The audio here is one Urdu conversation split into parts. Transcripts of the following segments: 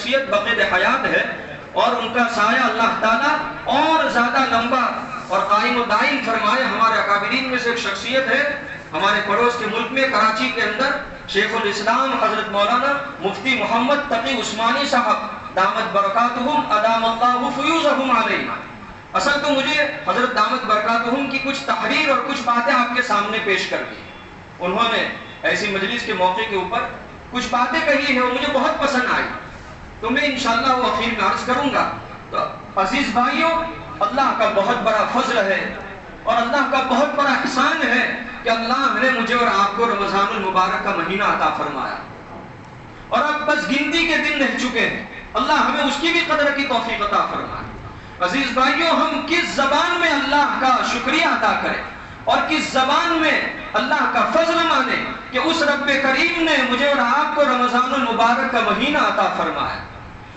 شخصیت بقید حیات ہے، اور ان کا سایہ اللہ تعالیٰ اور زیادہ لمبا اور قائم و دائم فرمائے۔ ہمارے اکابرین میں سے ایک شخصیت ہے ہمارے پڑوس کے ملک میں کراچی کے اندر، شیخ الاسلام حضرت مولانا مفتی محمد تقی عثمانی صاحب دامت برکاتہم ادام اللہ فیوزہم علینا۔ اصل تو مجھے حضرت دامت برکاتہم کی کچھ تحریر اور کچھ باتیں آپ کے سامنے پیش کر دی۔ انہوں نے ایسی مجلس کے موقع کے اوپر کچھ باتیں کہی ہیں اور مجھے بہت پسند آئی، تو میں انشاءاللہ وہ اخیر میں عرض کروں گا۔ تو عزیز بھائیوں، اللہ کا بہت بڑا فضل ہے اور اللہ کا بہت بڑا احسان ہے کہ اللہ نے مجھے اور آپ کو رمضان المبارک کا مہینہ عطا فرمایا، اور اب بس گنتی کے دن رہ چکے ہیں۔ اللہ ہمیں اس کی بھی قدر کی توفیق عطا فرمائے۔ عزیز بھائیوں، ہم کس زبان میں اللہ کا شکریہ ادا کریں اور کس زبان میں اللہ کا فضل مانے کہ اس رب کریم نے مجھے اور آپ کو رمضان المبارک کا مہینہ عطا فرمایا۔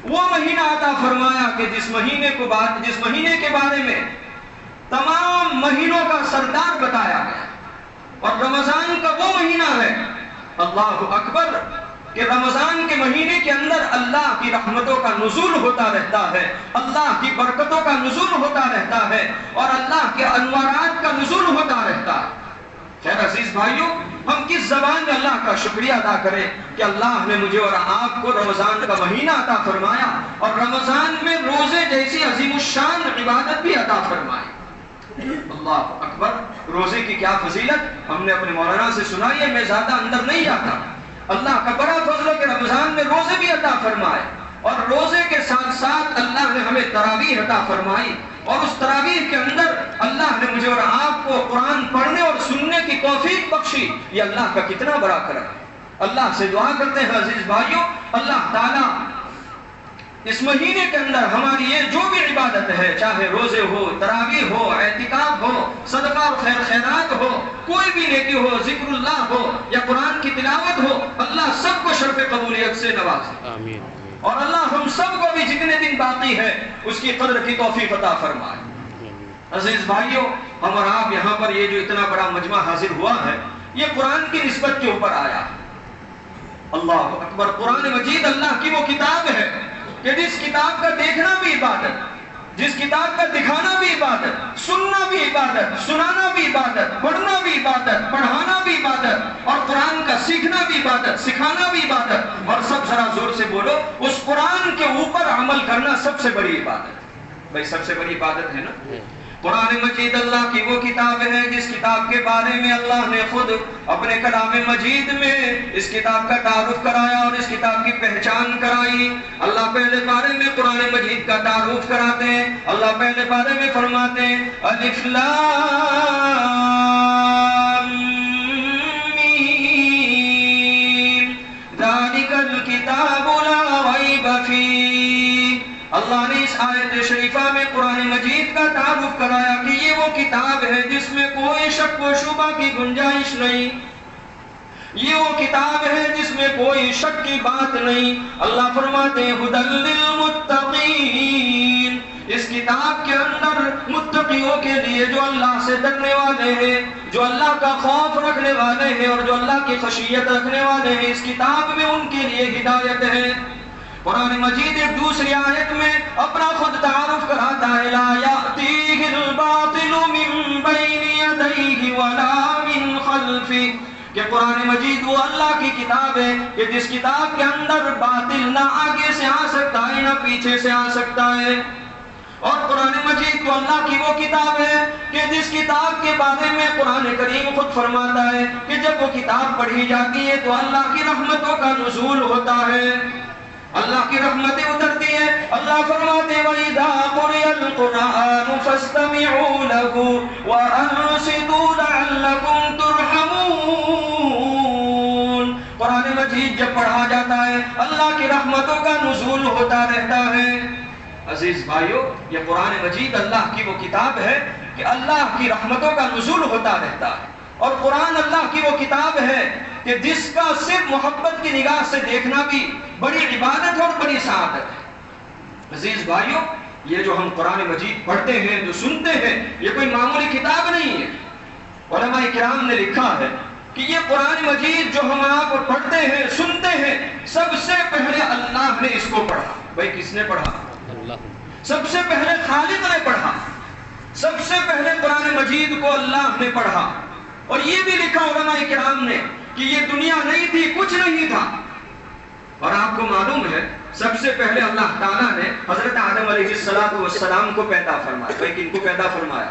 وہ مہینہ عطا فرمایا کہ جس مہینے کے بارے میں تمام مہینوں کا سردار بتایا گیا، اور رمضان کا وہ مہینہ ہے، اللہ اکبر، کہ رمضان کے مہینے کے اندر اللہ کی رحمتوں کا نزول ہوتا رہتا ہے، اللہ کی برکتوں کا نزول ہوتا رہتا ہے، اور اللہ کے انوارات کا نزول ہوتا رہتا ہے۔ خیر عزیز بھائیوں، ہم کس زبان میں اللہ کا شکریہ ادا کریں کہ اللہ نے مجھے اور آپ کو رمضان کا مہینہ عطا فرمایا، اور رمضان میں روزے جیسی عظیم الشان عبادت بھی عطا فرمائی۔ اللہ اکبر، روزے کی کیا فضیلت ہم نے اپنے مولانا سے سنائی ہے، میں زیادہ اندر نہیں جاتا۔ اللہ کا بڑا فضل ہے کہ رمضان میں روزے بھی عطا فرمائے، اور روزے کے ساتھ ساتھ اللہ نے ہمیں تراویح عطا فرمائی، اور اس تراویح کے اندر اللہ نے مجھے اور آپ کو قرآن پڑھنے اور سننے کی توفیق بخشی۔ یہ اللہ کا کتنا بڑا کرم ہے۔ اللہ سے دعا کرتے ہیں عزیز بھائیوں، اللہ تعالیٰ اس مہینے کے اندر ہماری یہ جو بھی عبادت ہے، چاہے روزے ہو، تراویح ہو، اعتکاف ہو، صدقہ اور خیرات ہو، کوئی بھی نیکی ہو، ذکر اللہ ہو یا قرآن کی تلاوت ہو، اللہ سب کو شرف قبولیت سے نوازے، آمین، اور اللہ ہم سب کو بھی جتنے دن باقی ہے اس کی قدر کی توفیق عطا فرمائے۔ عزیز بھائیوں، ہم اور آپ یہاں پر یہ جو اتنا بڑا مجمع حاضر ہوا ہے، یہ قرآن کی نسبت کے اوپر آیا ہے۔ اللہ اکبر، قرآن مجید اللہ کی وہ کتاب ہے کہ جس کتاب کا دیکھنا بھی عبادت، جس کتاب کا دکھانا بھی عبادت، سننا بھی عبادت، سنانا بھی عبادت، پڑھنا بھی عبادت، پڑھانا بھی عبادت، اور قرآن کا سیکھنا بھی عبادت، سکھانا بھی عبادت، اور سب ذرا زور سے بولو، اس قرآن کے اوپر عمل کرنا سب سے بڑی عبادت۔ بھائی سب سے بڑی عبادت ہے نا قرآن مجید، اللہ کی وہ کتاب ہے جس کتاب کے بارے میں اللہ نے خود اپنے کلام مجید میں اس کتاب کا تعارف کرایا اور اس کتاب کی پہچان کرائی۔ اللہ پہلے بارے میں قرآن مجید کا تعارف کراتے ہیں، اللہ پہلے بارے میں فرماتے ہیں الف لام میم ذالک الکتاب لا ریب فیہ۔ اللہ نے اس آیت شریفہ میں قرآن مجید کا تعارف کرایا کہ یہ وہ کتاب ہے جس میں کوئی شک و شبہ کی گنجائش نہیں، یہ وہ کتاب ہے جس میں کوئی شک کی بات نہیں۔ اللہ فرماتے ہیں ھدی للمتقین، اس کتاب کے اندر متقیوں کے لیے، جو اللہ سے ڈرنے والے ہیں، جو اللہ کا خوف رکھنے والے ہیں اور جو اللہ کی خشیت رکھنے والے ہیں، اس کتاب میں ان کے لیے ہدایت ہے۔ قرآن مجید ایک دوسری آیت میں اپنا خود تعارف کراتا ہے لا یأتیہ الباطل من بین یدیہ ولا من خلفہ، کہ قرآن مجید وہ اللہ کی کتاب ہے کہ جس کتاب کے اندر باطل نہ آگے سے آ سکتا ہے نہ پیچھے سے آ سکتا ہے۔ اور قرآن مجید تو اللہ کی وہ کتاب ہے کہ جس کتاب کے بارے میں قرآن کریم خود فرماتا ہے کہ جب وہ کتاب پڑھی جاتی ہے تو اللہ کی رحمتوں کا نزول ہوتا ہے، اللہ کی رحمتیں اترتی ہیں۔ اللہ فرماتے ہیں وَإِذَا قُرِئَ الْقُرْآنُ فَاسْتَمِعُوا لَهُ وَأَنصِتُوا لَعَلَّكُمْ تُرْحَمُونَ۔ قرآن مجید جب پڑھا جاتا ہے اللہ کی رحمتوں کا نزول ہوتا رہتا ہے۔ عزیز بھائیو، یہ قرآن مجید اللہ کی وہ کتاب ہے کہ اللہ کی رحمتوں کا نزول ہوتا رہتا ہے، اور قرآن اللہ کی وہ کتاب ہے کہ جس کا صرف محبت کی نگاہ سے دیکھنا بھی بڑی عبادت اور بڑی سعادت ہے۔ عزیز بھائیو، یہ جو ہم قرآن مجید پڑھتے ہیں، جو سنتے ہیں، یہ کوئی معمولی کتاب نہیں ہے۔ علماء کرام نے لکھا ہے کہ یہ قرآن مجید جو ہم آپ پڑھتے ہیں سنتے ہیں، سب سے پہلے اللہ نے اس کو پڑھا۔ بھائی کس نے پڑھا؟ اللہ۔ سب سے پہلے خالق نے پڑھا، سب سے پہلے قرآن مجید کو اللہ نے پڑھا۔ اور یہ بھی لکھا علماء کرام نے کہ یہ دنیا نہیں تھی، کچھ نہیں تھا۔ اور آپ کو معلوم ہے سب سے پہلے اللہ تعالیٰ نے حضرت آدم علیہ السلام کو پیدا فرمایا۔ بھائی کن کو پیدا فرمایا؟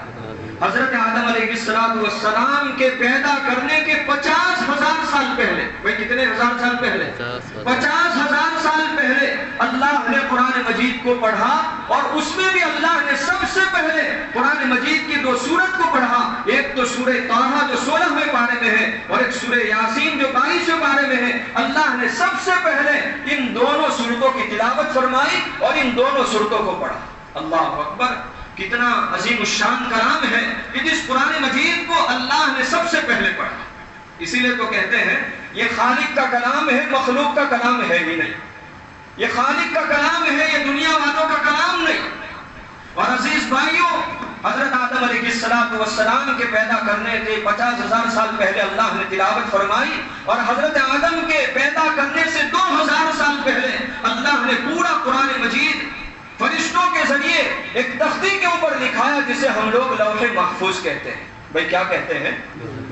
حضرت آدم علیہ السلام کے پیدا کرنے کے 50,000 سال پہلے۔ بھائی کتنے ہزار سال پہلے؟ 50,000 سال پہلے اللہ نے قرآن مجید کو پڑھا، اور اس میں بھی اللہ نے سب سے پہلے قرآن مجید کی 2 سورت کو پڑھا۔ ایک تو سورہ طٰہٰ جو 16ویں پارے میں ہے، اور ایک سورہ یاسین جو 22ویں پارے میں ہے۔ اللہ نے سب سے پہلے ان دونوں سورتوں کی تلاوت فرمائی اور ان دونوں سورتوں کو پڑھا۔ اللہ اکبر! کتنا عظیم الشان کلام ہے کہ جس قرآن مجید کو اللہ نے سب سے پہلے پڑھا۔ اسی لیے تو کہتے ہیں یہ خالق کا کلام ہے، مخلوق کا کلام ہے ہی نہیں۔ یہ خالق کا کلام ہے، یہ دنیا والوں کا کلام نہیں۔ اور عزیز بھائیوں، حضرت آدم علیہ السلام کے پیدا کرنے کے 50,000 سال پہلے اللہ نے تلاوت فرمائی، اور حضرت آدم کے پیدا کرنے سے 2,000 سال پہلے اللہ نے پورا قرآن مجید فرشتوں کے ذریعے ایک تختی کے اوپر لکھایا، جسے ہم لوگ لوح محفوظ کہتے ہیں۔ بھائی کیا کہتے ہیں؟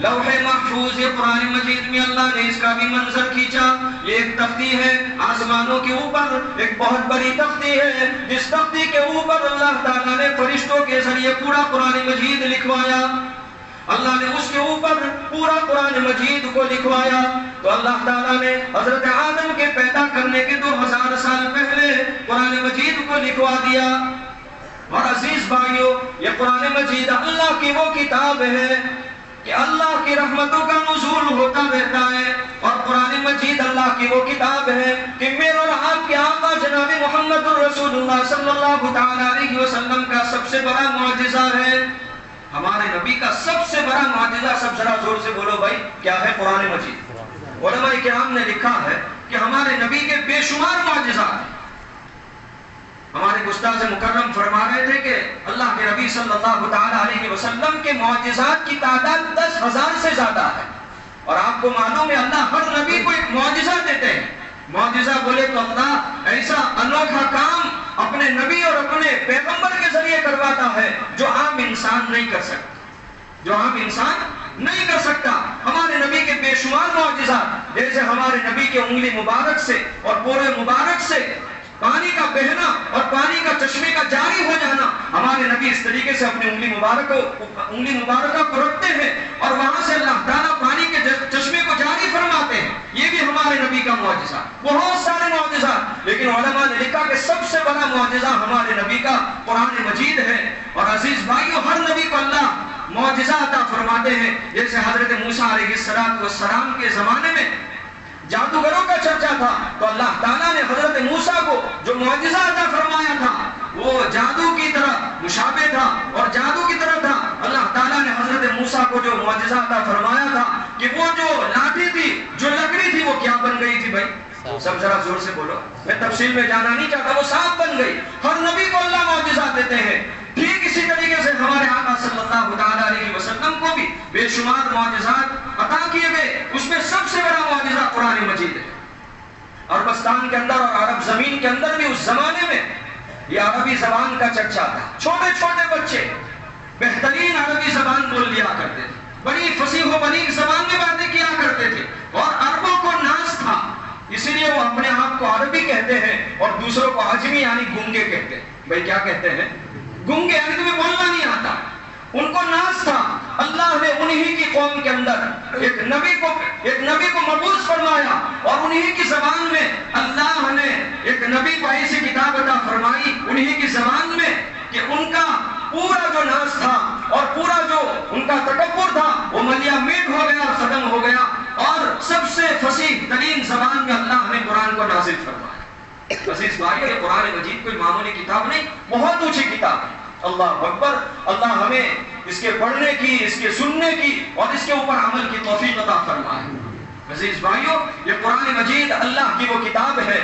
لوح محفوظ۔ یہ قرآن مجید میں اللہ نے اس کا بھی منظر کھینچا۔ یہ ایک تختی ہے آسمانوں کے اوپر، ایک بہت بڑی تختی ہے، جس تختی کے اوپر اللہ تعالیٰ نے فرشتوں کے ذریعے پورا قرآن مجید لکھوایا۔ اللہ نے اس کے اوپر پورا قرآن مجید کو لکھوایا۔ تو اللہ تعالیٰ نے حضرت آدم کے پیدا کرنے کے 2,000 سال پہلے قرآن مجید کو لکھوا دیا۔ اور عزیز بھائیوں، یہ قرآن مجید اللہ کی وہ کتاب ہے کہ اللہ کی رحمتوں کا نزول ہوتا رہتا ہے۔ اور قرآن مجید اللہ کی وہ کتاب ہے کہ میرے اور آپ کے آقا جناب محمد رسول اللہ صلی اللہ تعالیٰ علیہ وسلم کا سب سے بڑا معجزہ ہے۔ ہمارے نبی کا سب سے بڑا معجزہ، سب ذرا زور سے بولو بھائی، کیا ہے؟ قرآن مجید۔ علماء کرام نے لکھا ہے کہ ہمارے نبی کے بے شمار معجزات ہیں۔ ہمارے استاد مکرم فرما رہے تھے کہ اللہ کے نبی صلی اللہ تعالیٰ علیہ وسلم کے معجزات کی تعداد 10,000 سے زیادہ ہے۔ اور آپ کو معلوم ہے اللہ ہر نبی کو ایک معجزہ دیتے ہیں۔ معجزہ بولے تو اللہ ایسا انوکھا کام اپنے نبی اور اپنے پیغمبر کے ذریعے کرواتا ہے جو عام انسان نہیں کر سکتا، جو عام انسان نہیں کر سکتا۔ ہمارے نبی کے بے شمار معجزات، جیسے ہمارے نبی کے انگلی مبارک سے اور پورے مبارک سے پانی کا بہنا اور پانی کا چشمے کا جاری ہو جانا، ہمارے نبی اس طریقے سے اپنی انگلی مبارکہ کو رکھتے ہیں اور وہاں سے اللہ تعالیٰ پانی کے چشمے کو جاری فرماتے ہیں۔ یہ بھی ہمارے نبی کا معجزہ۔ بہت سارے معجزات، لیکن علماء نے لکھا کہ سب سے بڑا معجزہ ہمارے نبی کا قرآن مجید ہے۔ اور عزیز بھائیوں، ہر نبی کو اللہ معجزہ عطا فرماتے ہیں۔ جیسے حضرت موسیٰ علیہ السلام کے زمانے میں جادوگروں کا چرچا تھا، تو اللہ تعالیٰ نے حضرت موسیٰ کو جو معجزہ عطا فرمایا تھا وہ جادو کی طرح مشابہ تھا اور جادو کی طرح تھا۔ اللہ تعالیٰ نے حضرت موسیٰ کو جو معجزہ عطا فرمایا تھا کہ وہ جو لاٹھی تھی، جو لکڑی تھی، وہ کیا بن گئی تھی؟ بھائی سب ذرا زور سے بولو، میں تفصیل میں جانا نہیں چاہتا، وہ سانپ بن گئی۔ ہر نبی کو اللہ معجزات دیتے ہیں۔ ٹھیک اسی طریقے سے ہمارے آقا صلی اللہ تعالیٰ علیہ وسلم کو بھی بے شمار معجزات عطا کیے گئے۔ اس میں سب سے بڑا معجزہ قرآن مجید ہے۔ عربستان کے اندر اور عرب زمین کے اندر بھی اس زمانے میں یہ عربی زبان کا چرچا تھا۔ چھوٹے چھوٹے بچے بہترین عربی زبان بول لیا کرتے تھے، بڑی فصیح و بلیغ زبان میں باتیں کیا کرتے تھے، اور عربوں کو ناز تھا، اسی لیے وہ اپنے آپ کو عربی کہتے ہیں اور دوسروں کو عجمی یعنی گونگے کہتے ہیں۔ بھائی کیا کہتے ہیں؟ گونگے، یعنی تمہیں بولنا نہیں آتا۔ ان کو ناز تھا۔ اللہ نے انہی کی قوم کے اندر ایک نبی کو مبعوث فرمایا، اور انہی کی زبان میں اللہ نے ایک نبی کو ایسی کتاب عطا فرمائی انہی کی زبان میں کہ ان کا پورا جو ناز تھا اور پورا جو ان کا تکبر تھا وہ ملیا میٹ ہو گیا اور ختم ہو گیا، اور سب سے فصیح ترین زبان میں اللہ نے قرآن کو نازل فرمایا۔ عزیز بھائیو، یہ قرآن مجید کوئی معمولی کتاب نہیں، بہت اونچی کتاب ہے۔ اللہ اکبر! اللہ ہمیں اس کے پڑھنے کی، اس کے سننے کی اور اس کے اوپر عمل کی توفیق عطا فرمائے۔ عزیز بھائیو، یہ قرآن مجید اللہ کی وہ کتاب ہے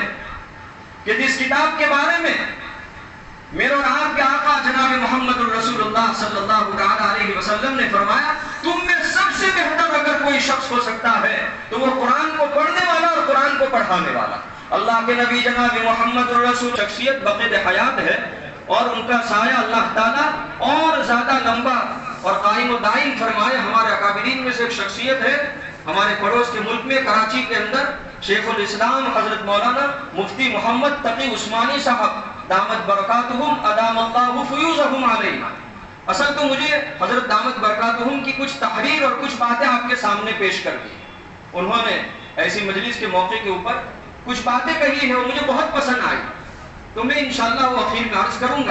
کہ جس کتاب کے بارے میں میرے اور آپ کے آقا جناب محمد الرسول اللہ صلی اللہ تعالی علیہ وسلم نے فرمایا تم میں سب سے بہتر اگر کوئی شخص ہو سکتا ہے تو وہ قرآن کو پڑھنے والا اور قرآن کو پڑھانے والا۔ اللہ کے نبی جناب محمد الرسول شخصیت بقید حیات ہے اور ان کا سایہ اللہ تعالیٰ اور زیادہ لمبا اور قائم و دائم فرمائے۔ ہمارے اکابرین میں سے ایک شخصیت ہے ہمارے پڑوس کے ملک میں کراچی کے اندر شیخ الاسلام حضرت مولانا مفتی محمد تقی عثمانی صاحب دامت برکاتہم ادام اللہ فیوزہم علیہ۔ اصل تو مجھے حضرت دامت برکاتہم کی کچھ تحریر اور کچھ باتیں آپ کے سامنے پیش کر دی۔ انہوں نے ایسی مجلس کے موقع کے اوپر کچھ باتیں کہی ہیں اور مجھے بہت پسند آئی، تو میں انشاءاللہ وہ اخیر میں عرض کروں گا۔